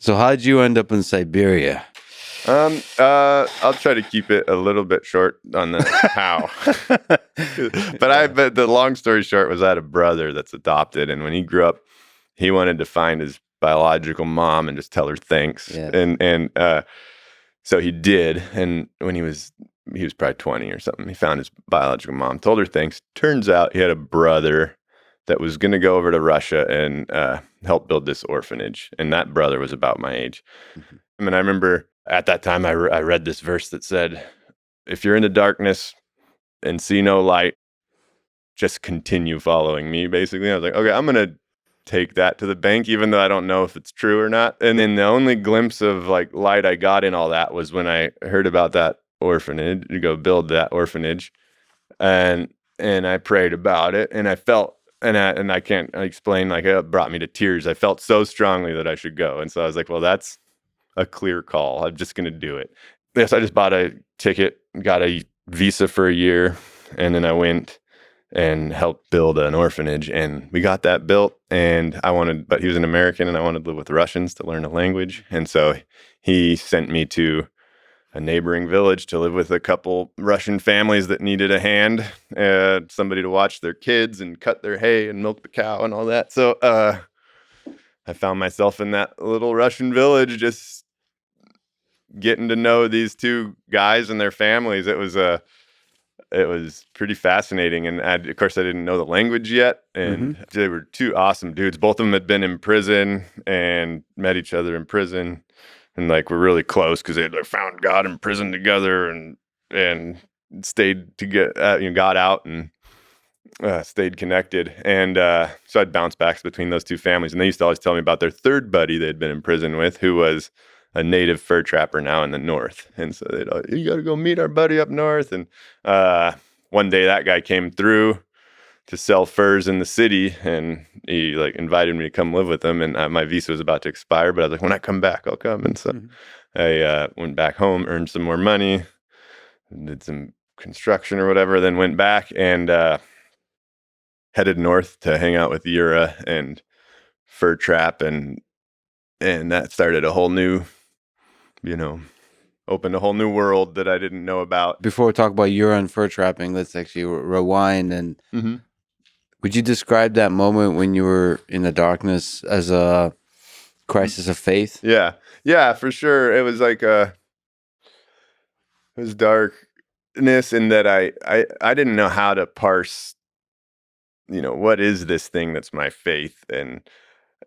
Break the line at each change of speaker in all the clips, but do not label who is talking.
So how'd you end up in Siberia?
I'll try to keep it a little bit short on the how. But the long story short was I had a brother that's adopted, and when he grew up, he wanted to find his biological mom and just tell her thanks.
Yeah.
And so he did. And when he was probably 20 or something, he found his biological mom, told her thanks. Turns out he had a brother that was going to go over to Russia and help build this orphanage, and that brother was about my age.
Mhm.
I mean, I remember at that time I read this verse that said, if you're in the darkness and see no light, just continue following me, basically. I was like, okay, I'm going to take that to the bank, even though I don't know if it's true or not. And then the only glimpse of like light I got in all that was when I heard about that orphanage, to go build that orphanage. And I prayed about it, and I felt, and I can't explain, like it brought me to tears. I felt so strongly that I should go. And so I was like, well, that's a clear call. I'm just going to do it. Yes, I just bought a ticket, got a visa for a year, and then I went and helped build an orphanage, and we got that built. And but he was an American, and I wanted to live with Russians to learn the language. And so he sent me to a neighboring village to live with a couple Russian families that needed a hand, somebody to watch their kids and cut their hay and milk the cow and all that. So I found myself in that little Russian village, just getting to know these two guys and their families. It was pretty fascinating. And of course, I didn't know the language yet. And they were two awesome dudes. Both of them had been in prison and met each other in prison. And like, we're really close because they had found God in prison together and stayed to get, got out and stayed connected. And so I'd bounce back between those two families. And they used to always tell me about their third buddy they'd been in prison with, who was a native fur trapper now in the north. And so you got to go meet our buddy up north. And one day that guy came through to sell furs in the city, and he invited me to come live with him. And my visa was about to expire, but I was like, when I come back, I'll come. And so I went back home, earned some more money, did some construction or whatever, then went back and headed north to hang out with Yura and fur trap. And that started a whole new, opened a whole new world that I didn't know about.
Before we talk about Euro and fur trapping, let's actually rewind. And would you describe that moment when you were in the darkness as a crisis of faith?
Yeah, for sure. It was like it was darkness in that I didn't know how to parse, what is this thing that's my faith, and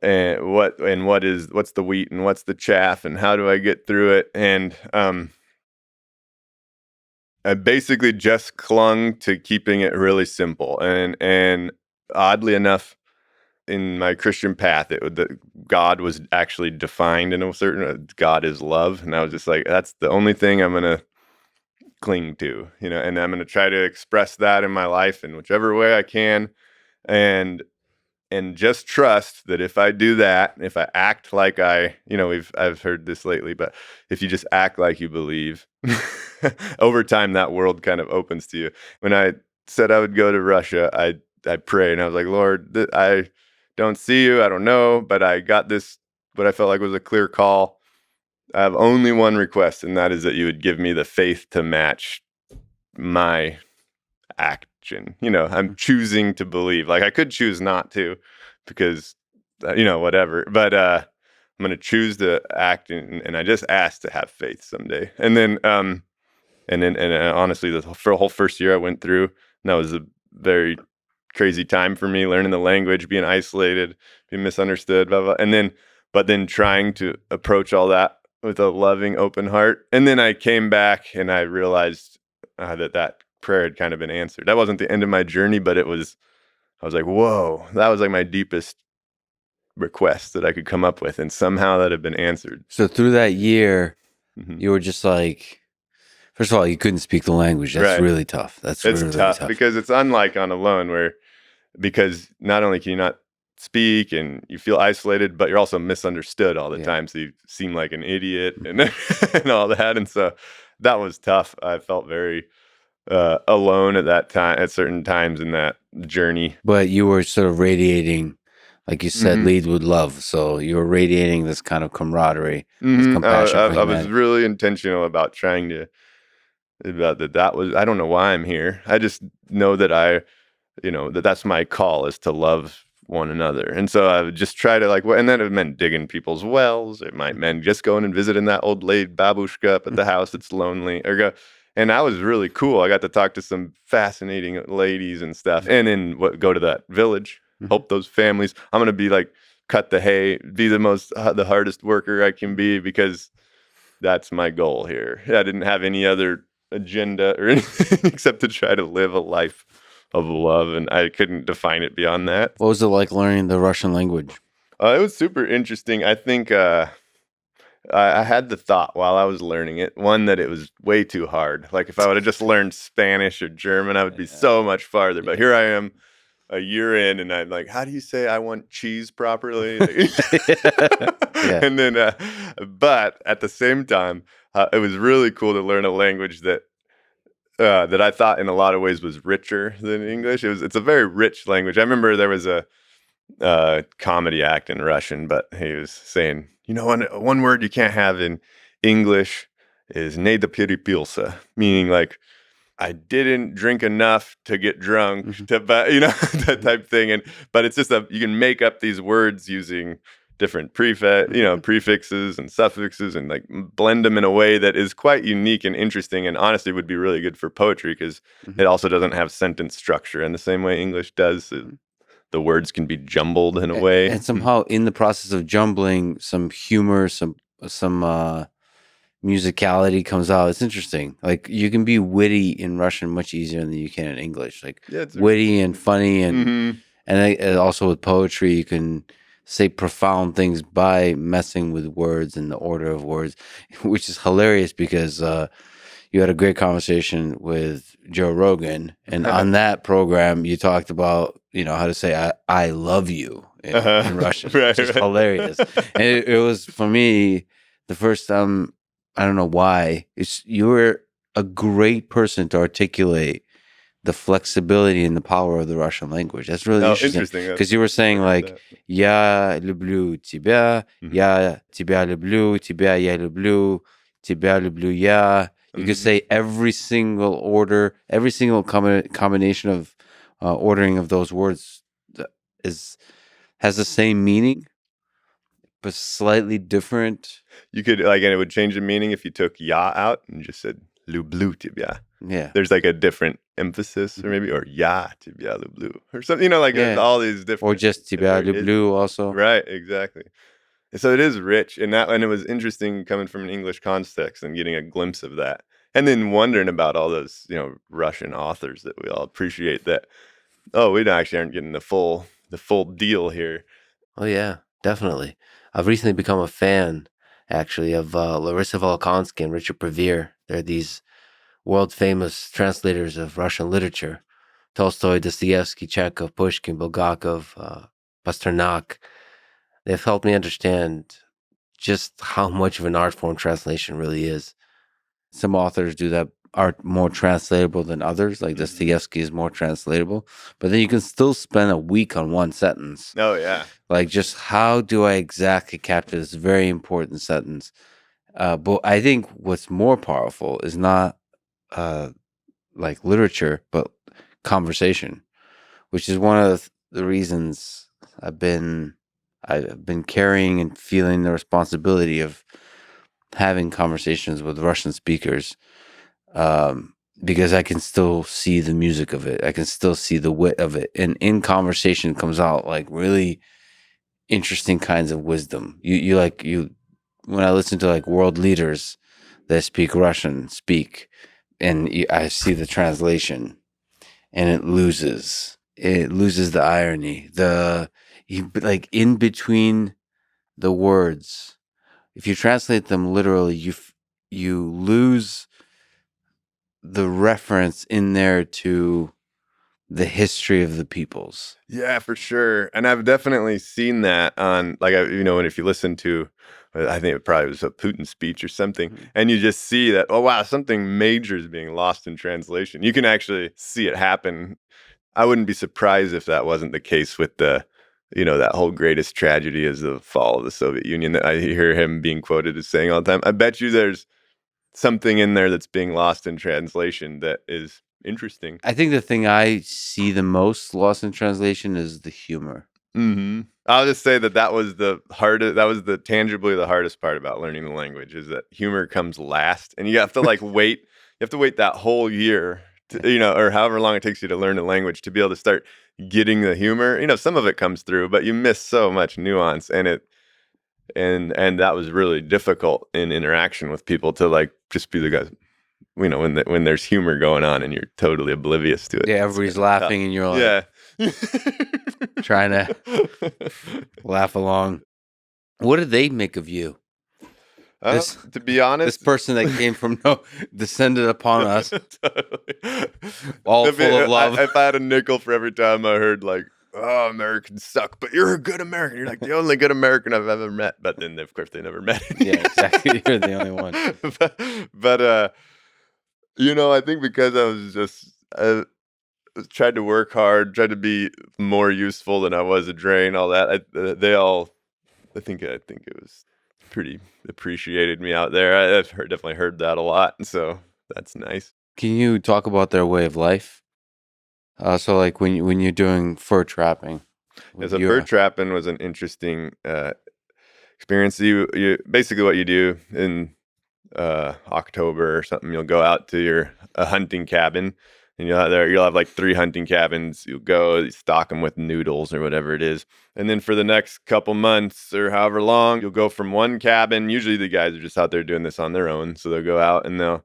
what's the wheat and what's the chaff, and how do I get through it? And I basically just clung to keeping it really simple. And oddly enough, in my Christian path, God was actually defined in a certain, God is love. And I was just like, that's the only thing I'm going to cling to, and I'm going to try to express that in my life in whichever way I can. And just trust that if I do that, if I act like I've heard this lately, but if you just act like you believe, over time, that world kind of opens to you. When I said I would go to Russia, I prayed, and I was like, Lord, I don't see you, I don't know, but I got this, what I felt like was a clear call. I have only one request, and that is that you would give me the faith to match my action. I'm choosing to believe. Like, I could choose not to, because whatever, but I'm going to choose to act, and I just asked to have faith someday. And then honestly, for the whole first year I went through, and that was a very crazy time for me, learning the language, being isolated, being misunderstood, blah, blah. But then trying to approach all that with a loving, open heart. And then I came back and I realized that prayer had kind of been answered. That wasn't the end of my journey, but I was like, whoa, that was like my deepest request that I could come up with. And somehow that had been answered.
So through that year, you were just like, first of all, you couldn't speak the language. That's really tough. It's really tough.
Because it's unlike on a loan because not only can you not speak and you feel isolated, but you're also misunderstood all the time. So you seem like an idiot and all that. And so that was tough. I felt very alone at that time, at certain times in that journey.
But you were sort of radiating like you said, lead with love. So you're radiating this kind of camaraderie, this compassion for
I was
humanity.
really intentional about trying to about that. That was I don't know why I'm here. I just know that that's my call is to love one another. And so I would just try to and then it meant digging people's wells. It might mean just going and visiting that old lady babushka up at the house that's lonely. And that was really cool. I got to talk to some fascinating ladies and stuff. And then go to that village, help those families. I'm going to be cut the hay, be the hardest worker I can be because that's my goal here. I didn't have any other agenda or anything except to try to live a life of love, and I couldn't define it beyond that.
What was it like learning the Russian language?
It was super interesting. I think I had the thought while I was learning it, one, that it was way too hard. Like if I would have just learned Spanish or German, I would be so much farther. But here I am a year in, and I'm like, how do you say I want cheese properly? And then, but at the same time, it was really cool to learn a language that I thought in a lot of ways was richer than English. It's a very rich language. I remember there was a comedy act in Russian, but he was saying, one word you can't have in English is "не допил," meaning like I didn't drink enough to get drunk, that type thing. But it's just you can make up these words using different prefixes and suffixes and blend them in a way that is quite unique and interesting, and honestly would be really good for poetry because it also doesn't have sentence structure in the same way English does. The words can be jumbled in a way,
and somehow in the process of jumbling, some humor, some musicality comes out. It's interesting. Like you can be witty in Russian much easier than you can in English. Like witty and funny, and also with poetry, you can say profound things by messing with words and the order of words, which is hilarious because you had a great conversation with Joe Rogan, and on that program you talked about how to say I love you in Russian, which is hilarious. And it was, for me, the first time. I don't know why. You were a great person to articulate the flexibility and the power of the Russian language. That's really interesting. Because you were saying "Я люблю тебя, я тебя люблю, тебя я люблю, тебя люблю я." You could say every single order, every single combination of ordering of those words has the same meaning, but slightly different.
You could and it would change the meaning if you took "ya" out and just said "lublю тебя."
Yeah,
there's a different emphasis, or maybe "я тебя люблю" or something. All these different,
or just "тебя люблю" also.
Right, exactly. So it is rich, and it was interesting coming from an English context and getting a glimpse of that, and then wondering about all those Russian authors that we all appreciate. That we actually aren't getting the full deal here.
Oh yeah, definitely. I've recently become a fan, actually, of Larissa Volkansky and Richard Prevere. They're these world-famous translators of Russian literature. Tolstoy, Dostoevsky, Chekhov, Pushkin, Bulgakov, Pasternak. They've helped me understand just how much of an art form translation really is.
Some authors do that are more translatable than others, like Dostoevsky is more translatable, but then you can still spend a week on one sentence.
Oh yeah.
Like, just how do I exactly capture this very important sentence? But I think what's more powerful is not literature, but conversation, which is one of the reasons I've been carrying and feeling the responsibility of having conversations with Russian speakers, because I can still see the music of it. I can still see the wit of it. And in conversation comes out really interesting kinds of wisdom. When I listen to world leaders that speak Russian and I see the translation, and it loses the irony, in between the words. If you translate them literally, you lose the reference in there to the history of the peoples.
Yeah, for sure. And I've definitely seen that on and if you listen to, I think it probably was a Putin speech or something, and you just see that, oh wow, something major is being lost in translation. You can actually see it happen. I wouldn't be surprised if that wasn't the case with the that whole greatest tragedy is the fall of the Soviet Union that I hear him being quoted as saying all the time. I bet you there's something in there that's being lost in translation that is interesting.
I think the thing I see the most lost in translation is the humor.
Mm-hmm. I'll just say that was the hardest. That was tangibly the hardest part about learning the language, is that humor comes last, and you have to wait. You have to wait that whole year, or however long it takes you to learn the language to be able to start getting the humor. Some of it comes through, but you miss so much nuance, and that was really difficult in interaction with people to just be the guys. When there's humor going on and you're totally oblivious to it.
Yeah, everybody's laughing and you're like, trying to laugh along. What did they make of you?
To be honest,
this person that came from descended upon us, all full of love.
If I had a nickel for every time I heard oh, Americans suck, but you're a good American. You're the only good American I've ever met. But then, of course, they never met.
Yeah, exactly. You're the only one.
But I think because I was I tried to work hard, tried to be more useful than I was a drain, all that. I think it was pretty appreciated me out there. I've definitely heard that a lot, so that's nice.
Can you talk about their way of life? So when you're doing fur trapping.
Fur trapping was an interesting experience. You basically what you do in October or something, you'll go out to a hunting cabin, and you'll have 3 hunting cabins. You'll go, you stock them with noodles or whatever it is, and then for the next couple months or however long, you'll go from one cabin. Usually the guys are just out there doing this on their own, so they'll go out and they'll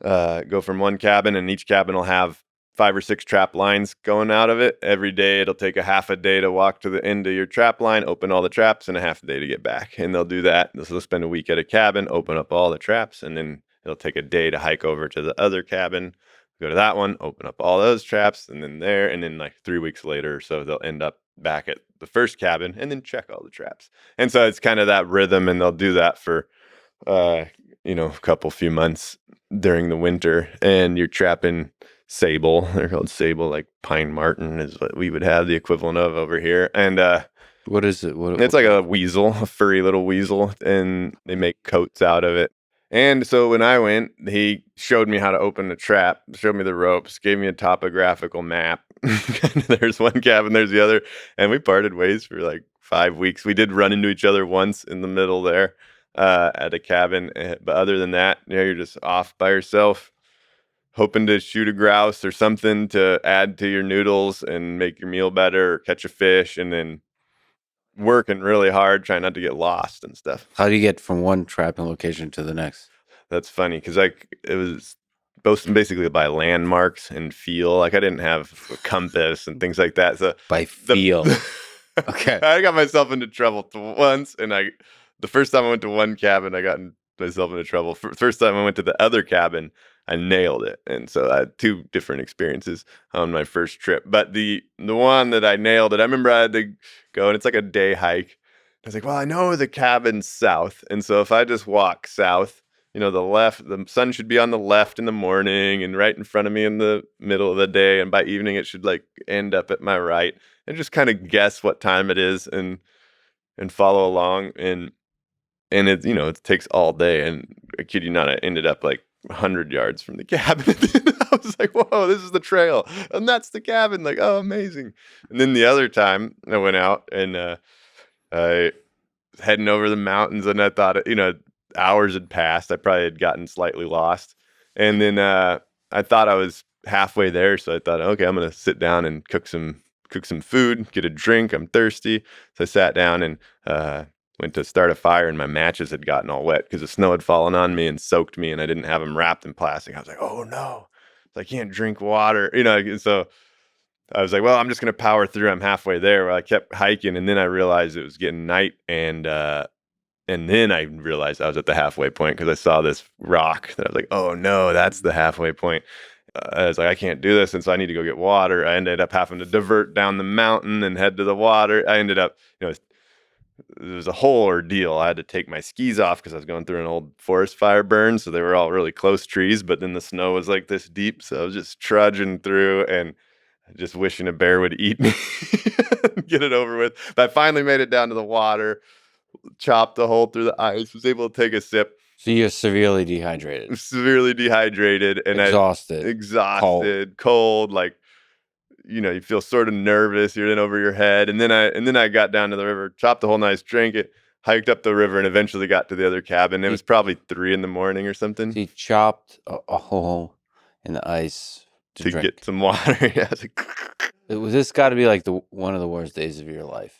go from one cabin, and each cabin will have 5 or 6 trap lines going out of it. Every day it'll take a half a day to walk to the end of your trap line, open all the traps, and a half a day to get back. And they'll do that. They'll spend a week at a cabin, open up all the traps, and then it'll take a day to hike over to the other cabin, go to that one, open up all those traps, and then 3 weeks later or so, they'll end up back at the first cabin and then check all the traps. And so it's kind of that rhythm, and they'll do that for a few months during the winter. And you're trapping sable. They're called sable, like pine marten is what we would have the equivalent of over here. And
what is it?
It's like a weasel, a furry little weasel, and they make coats out of it. And so when I went, he showed me how to open the trap, showed me the ropes, gave me a topographical map. There's one cabin, there's the other, and we parted ways for 5 weeks. We did run into each other once in the middle there at a cabin, but other than that, you're just off by yourself, hoping to shoot a grouse or something to add to your noodles and make your meal better, or catch a fish, and then working really hard, trying not to get lost and stuff.
How do you get from one trapping location to the next?
That's funny, because it was basically by landmarks and feel. I didn't have a compass and things like that. So
by feel. Okay.
I got myself into trouble once, and the first time I went to one cabin, I got myself into trouble. First time I went to the other cabin, I nailed it. And so I had 2 different experiences on my first trip. But the one that I nailed it, I remember I had to go, and it's like a day hike. I was like, well, I know the cabin's south. And so if I just walk south, the sun should be on the left in the morning and right in front of me in the middle of the day. And by evening, it should end up at my right, and just kind of guess what time it is and follow along. And it, it takes all day. And I kid you not, I ended up 100 yards from the cabin. I was like, whoa, this is the trail. And that's the cabin. Oh, amazing. And then the other time I went out, and I was heading over the mountains, and I thought, hours had passed. I probably had gotten slightly lost. And then I thought I was halfway there. So I thought, okay, I'm going to sit down and cook some food, get a drink. I'm thirsty. So I sat down and went to start a fire, and my matches had gotten all wet because the snow had fallen on me and soaked me, and I didn't have them wrapped in plastic. I was like, oh no, I can't drink water, so I was like, well, I'm just going to power through. I'm halfway there. Well, I kept hiking, and then I realized it was getting night, and then I realized I was at the halfway point because I saw this rock that I was like, oh no, that's the halfway point. I was like, I can't do this, and so I need to go get water. I ended up having to divert down the mountain and head to the water. I ended up, it was a whole ordeal. I had to take my skis off because I was going through an old forest fire burn. So they were all really close trees, but then the snow was this deep. So I was just trudging through, and just wishing a bear would eat me, get it over with. But I finally made it down to the water, chopped a hole through the ice, was able to take a sip.
So you're severely dehydrated,
And
exhausted,
cold, like, you feel sort of nervous. You're in over your head. And then I got down to the river, chopped the hole, nice, drank it, hiked up the river, and eventually got to the other cabin. It was probably 3 a.m. or something.
So you chopped a hole in the ice to drink.
Get some water. Yeah,
This got to be like one of the worst days of your life.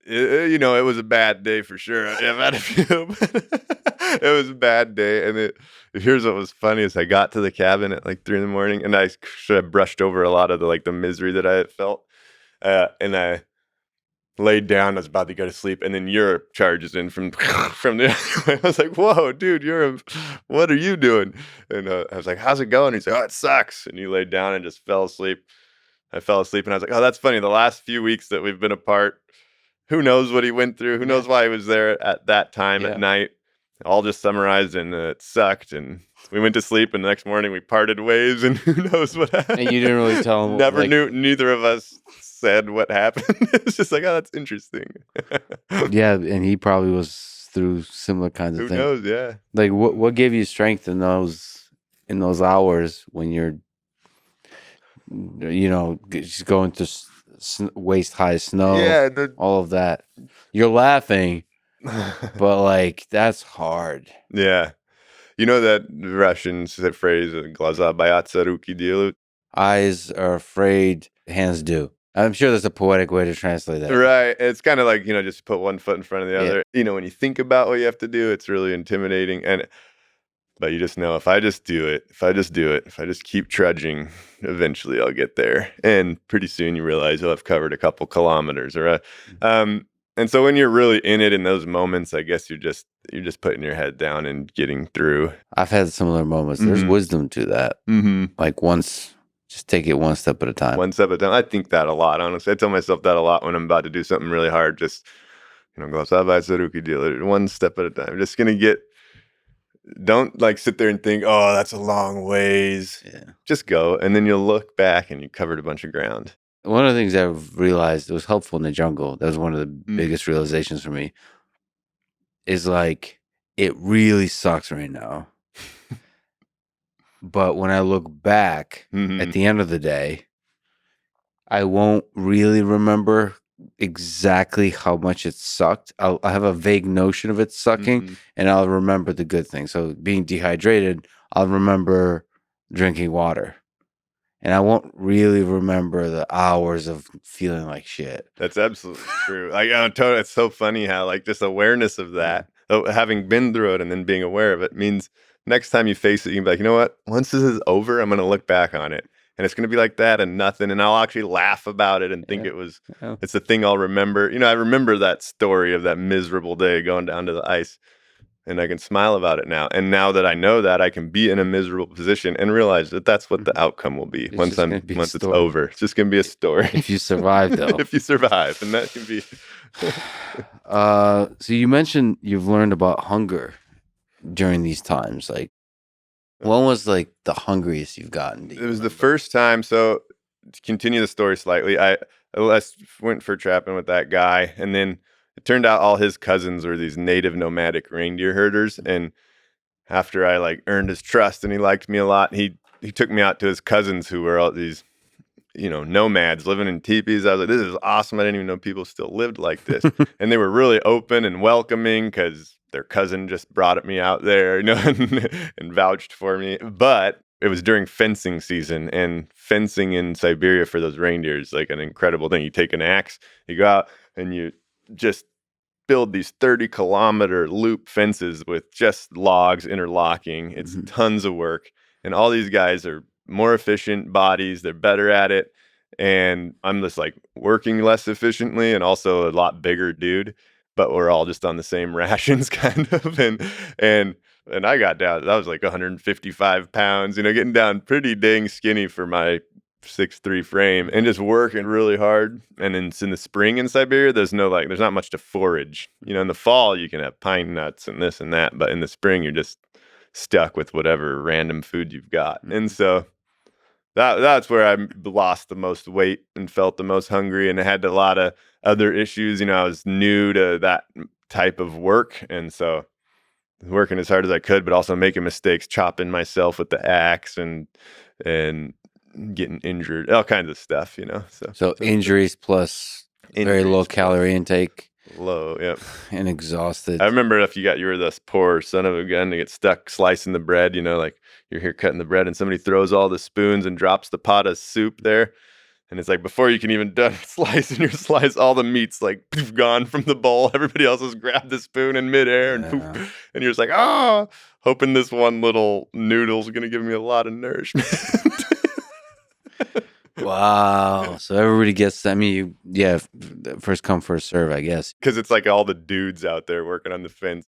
It was a bad day for sure. I've had a few. It was a bad day, and here's what was funny is I got to the cabin at like 3 a.m, and I should have brushed over a lot of the misery that I had felt, and I laid down. I was about to go to sleep, and then Europe charges in from the other way. I was like, "Whoa, dude, Europe, what are you doing?" And I was like, "How's it going?" He's like, "Oh, it sucks." And he laid down and just fell asleep. I fell asleep, and I was like, "Oh, that's funny. The last few weeks that we've been apart, who knows what he went through? Who knows why he was there at that time at night?" All just summarized, and it sucked. And we went to sleep, and the next morning we parted ways, and who knows what happened.
And you didn't really tell him.
Never knew. Neither of us said what happened. It's just like, oh, that's interesting.
Yeah, and he probably was through similar kinds of things.
Who knows? Yeah.
Like, what gave you strength in those hours when you're, just going to waist high snow?
Yeah.
All of that. You're laughing, but like that's hard.
Yeah. You know that Russian phrase, "Глаза боятся, руки делают"?
Eyes are afraid, hands do. I'm sure there's a poetic way to translate that.
Right. It's kind of like, just put one foot in front of the other. When you think about what you have to do, it's really intimidating. But you just know, if I just do it, if I just keep trudging, eventually I'll get there. And pretty soon you realize, I've covered a couple kilometers. And so when you're really in it in those moments, I guess you're just putting your head down and getting through.
I've had similar moments. Mm-hmm. There's wisdom to that.
Mm-hmm.
Like just take it one step at a time.
One step at a time. I think that a lot, honestly. I tell myself that a lot when I'm about to do something really hard. Just, one step at a time. Just going to don't sit there and think, oh, that's a long ways.
Yeah.
Just go. And then you'll look back and you covered a bunch of ground.
One of the things I've realized that was helpful in the jungle, that was one of the biggest realizations for me, is like, it really sucks right now. But when I look back at the end of the day, I won't really remember exactly how much it sucked. I'll have a vague notion of it sucking, and I'll remember the good things. So being dehydrated, I'll remember drinking water. And I won't really remember the hours of feeling like shit.
That's absolutely true. It's so funny how just awareness of that, having been through it and then being aware of it, means next time you face it, you can be like, you know what? Once this is over, I'm going to look back on it. And it's going to be like that and nothing. And I'll actually laugh about it and think it's the thing I'll remember. I remember that story of that miserable day going down to the ice. And I can smile about it now. And now that I know that, I can be in a miserable position and realize that that's what the outcome will be once it's over. It's just going to be a story.
If you survive, though.
If you survive, and that can be.
So you mentioned you've learned about hunger during these times. Like, when was the hungriest you've gotten?
It was the first time. So to continue the story slightly, I went for trapping with that guy, and then it turned out all his cousins were these native nomadic reindeer herders. And after I earned his trust and he liked me a lot, he took me out to his cousins who were all these, nomads living in teepees. I was like, this is awesome. I didn't even know people still lived like this. And they were really open and welcoming because their cousin just brought me out there, and vouched for me. But it was during fencing season, and fencing in Siberia for those reindeer is an incredible thing. You take an axe, you go out and you just build these 30-kilometer loop fences with just logs interlocking. It's tons of work. And all these guys are more efficient bodies. They're better at it. And I'm just working less efficiently and also a lot bigger dude. But we're all just on the same rations kind of. And I got down. That was 155 pounds, getting down pretty dang skinny for my 6'3" frame, and just working really hard. And in the spring in Siberia, there's not much to forage. In the fall you can have pine nuts and this and that, but in the spring you're just stuck with whatever random food you've got. And so That's where I lost the most weight and felt the most hungry, and I had a lot of other issues. I was new to that type of work, and so working as hard as I could, but also making mistakes, chopping myself with the axe and getting injured, all kinds of stuff,
So injuries plus very low calorie intake.
Low, yep.
And exhausted.
I remember if you were this poor son of a gun to get stuck slicing the bread, like you're here cutting the bread and somebody throws all the spoons and drops the pot of soup there. And it's like before you can even done slicing your slice, all the meat's like poof, gone from the bowl. Everybody else has grabbed the spoon in midair and poof. And you're just like, hoping this one little noodle's going to give me a lot of nourishment.
Wow. So everybody gets, first come, first serve, I guess.
Because it's like all the dudes out there working on the fence.